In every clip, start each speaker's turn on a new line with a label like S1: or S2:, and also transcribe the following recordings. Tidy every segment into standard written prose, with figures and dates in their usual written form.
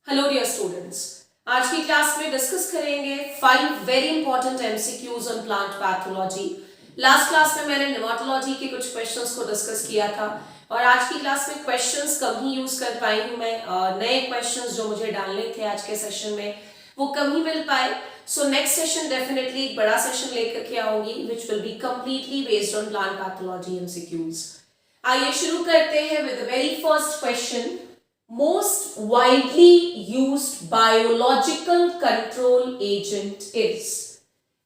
S1: Hello dear students, आज की class में डिस्कस करेंगे 5 very important MCQs on plant pathology. Last class में मैंने नेमाटोलॉजी के कुछ क्वेश्चंस को डिस्कस किया था और आज की क्लास में क्वेश्चंस कम ही यूज कर पाई हूं मैं। नए क्वेश्चंस जो मुझे डालने थे आज के सेशन में वो कम ही मिल पाए। सो नेक्स्ट सेशन डेफिनेटली एक बड़ा सेशन लेकर के आऊंगी which will be completely based on plant pathology MCQs. आइए शुरू करते हैं with the very first question. Most widely used biological control agent is।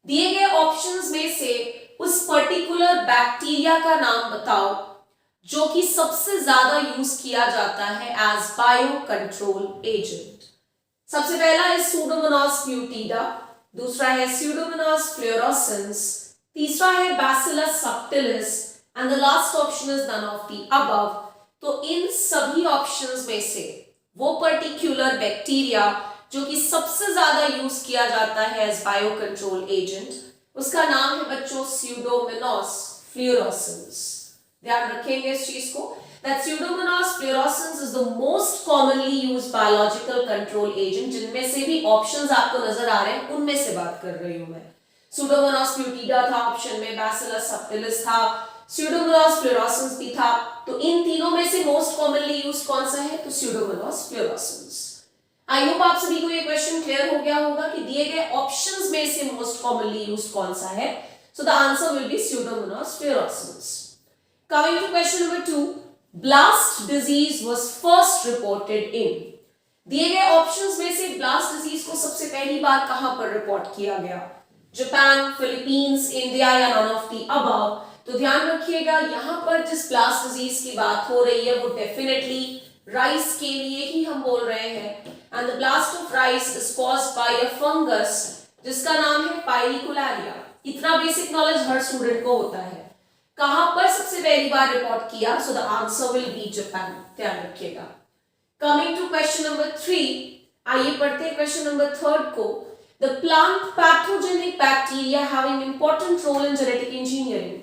S1: दिए गए ऑप्शंस में से उस पर्टिकुलर बैक्टीरिया का नाम बताओ जो कि सबसे ज्यादा यूज किया जाता है एज बायो कंट्रोल एजेंट। सबसे पहला है Pseudomonas butida, दूसरा है Pseudomonas fluorescens, तीसरा है Bacillus subtilis and the last option is none of the above। तो इन सभी ऑप्शंस में से वो पर्टिकुलर बैक्टीरिया जो कि सबसे ज्यादा यूज किया जाता है एज बायो कंट्रोल एजेंट, उसका नाम है बच्चों Pseudomonas fluorescens। ध्यान रखेंगे इस चीज को, that Pseudomonas fluorescens is the most commonly used biological control agent। जिनमें से भी ऑप्शंस आपको नजर आ रहे हैं उनमें से बात कर रही हूं मैं। Pseudomonas butida था ऑप्शन में, Bacillus subtilis था, Pseudomonas fluorescens भी था। तो इन तीनों में से मोस्ट कॉमनली यूज कौन सा है? तो Pseudomonas fluorescens। आई होप आप सभी को ये क्वेश्चन क्लियर हो गया होगा कि दिए गए ऑप्शंस में से मोस्ट कॉमनली यूज कौन सा है। So the answer will be Pseudomonas fluorescens। Coming to question number 2, blast disease was first reported in. दिए गए ऑप्शंस में से ब्लास्ट डिजीज को सबसे पहली बार कहां पर रिपोर्ट किया गया? जापान, फिलीपींस, इंडिया या नन ऑफ द अबव। तो ध्यान रखिएगा यहां पर जिस ब्लास्ट डिजीज की बात हो रही है वो डेफिनेटली राइस के लिए ही हम बोल रहे हैं। And the blast of rice is caused by a fungus जिसका नाम है पाइरिकुलारिया। इतना बेसिक नॉलेज हर स्टूडेंट को होता है। कहां पर सबसे पहली बार रिपोर्ट किया? सो the answer will B Japan. ध्यान रखिएगा। कमिंग टू क्वेश्चन नंबर 3, आइए पढ़ते हैं क्वेश्चन नंबर 3 को। The plant pathogenic bacteria having important role in genetic engineering.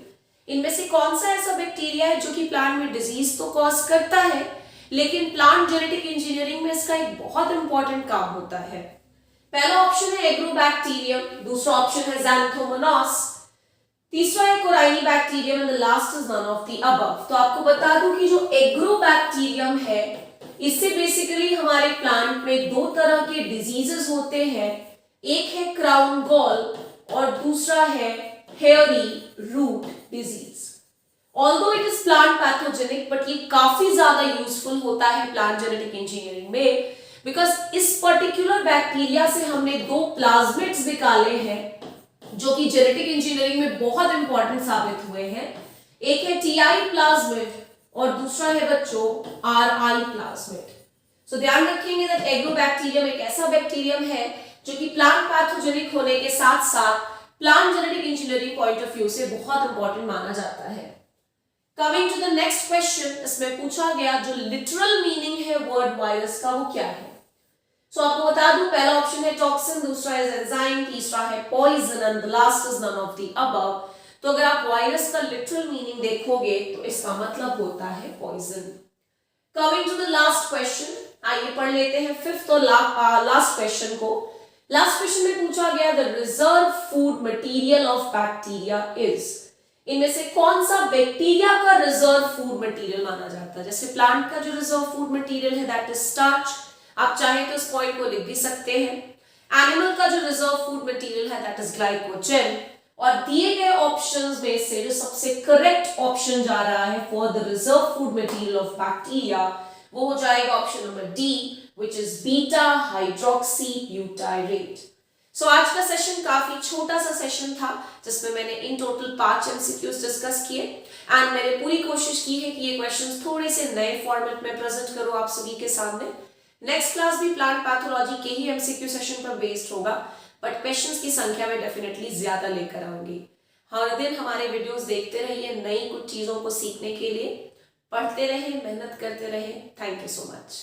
S1: इनमें से कौन सा ऐसा बैक्टीरिया है जो कि प्लांट में डिजीज तो कॉज करता है लेकिन प्लांट जेनेटिक इंजीनियरिंग में इसका एक बहुत इंपॉर्टेंट काम होता है? पहला ऑप्शन है एग्रोबैक्टीरियम, दूसरा ऑप्शन है Xanthomonas, तीसरा है Corynebacterium and the last is none of the above. तो आपको बता दूं कि जो एग्रोबैक्टीरियम है इससे बेसिकली हमारे प्लांट में दो तरह के डिजीजेस होते हैं। एक है क्राउन गॉल और दूसरा है hairy root disease. Although it is plant pathogenic but ये काफी ज्यादा यूजफुल होता है प्लांट जेनेटिक इंजीनियरिंग में बिकॉज इस पर्टिकुलर बैक्टीरिया से हमने दो प्लाज्मिड्स निकाले हैं जो कि जेनेटिक इंजीनियरिंग में बहुत इंपॉर्टेंट साबित हुए हैं। एक है TI प्लाज्मिड और दूसरा है बच्चों RI प्लाज्मिड। सो ध्यान रखेंगे दैट एग्रोबैक्टीरियम एक ऐसा बैक्टीरियम है जो कि प्लांट पैथोजेनिक होने के साथ साथ plant genetic engineering point of view से बहुत इंपॉर्टेंट माना जाता है। Coming to the next question, इसमें पूछा गया जो लिटरल मीनिंग है वर्ड वायरस का वो क्या है? सो आपको बता दूं पहला ऑप्शन है टॉक्सिन, दूसरा है एंजाइम, तीसरा है poison and the last is none of the above. तो अगर आप वायरस का लिटरल मीनिंग देखोगे तो इसका मतलब होता है poison. Coming to the last question, आइए पढ़ लेते हैं फिफ्थ और लास्ट क्वेश्चन को। लास्ट क्वेश्चन में पूछा गया the reserve food material of bacteria is. इनमें से कौन सा बैक्टीरिया का रिजर्व फूड मटेरियल माना जाता है? जैसे प्लांट का जो रिजर्व फूड मटेरियल है दैट इज स्टार्च, आप चाहे तो इस पॉइंट को लिख भी सकते हैं। एनिमल का जो रिजर्व फूड मटेरियल है दैट इज ग्लाइकोजन। और दिए गए ऑप्शंस में से जो सबसे करेक्ट ऑप्शन जा रहा है for the reserve food material of bacteria वो हो जाएगा option number D which is beta hydroxybutyrate। सो आज का सेशन काफी छोटा सा सेशन था जिसमें मैंने इन टोटल 5 एमसीक्यूज डिस्कस किए एंड मैंने पूरी कोशिश की है कि ये क्वेश्चंस थोड़े से नए फॉर्मेट में प्रेजेंट करूं आप सभी के सामने। नेक्स्ट क्लास भी प्लांट पैथोलॉजी के ही एमसीक्यू सेशन पर बेस्ड होगा बट क्वेश्चंस की संख्या में डेफिनेटली ज्यादा लेकर आऊंगी। हर दिन हमारे वीडियोस देखते रहिए नई कुछ चीजों को सीखने के लिए। पढ़ते रहे, मेहनत करते रहे। Thank you so much.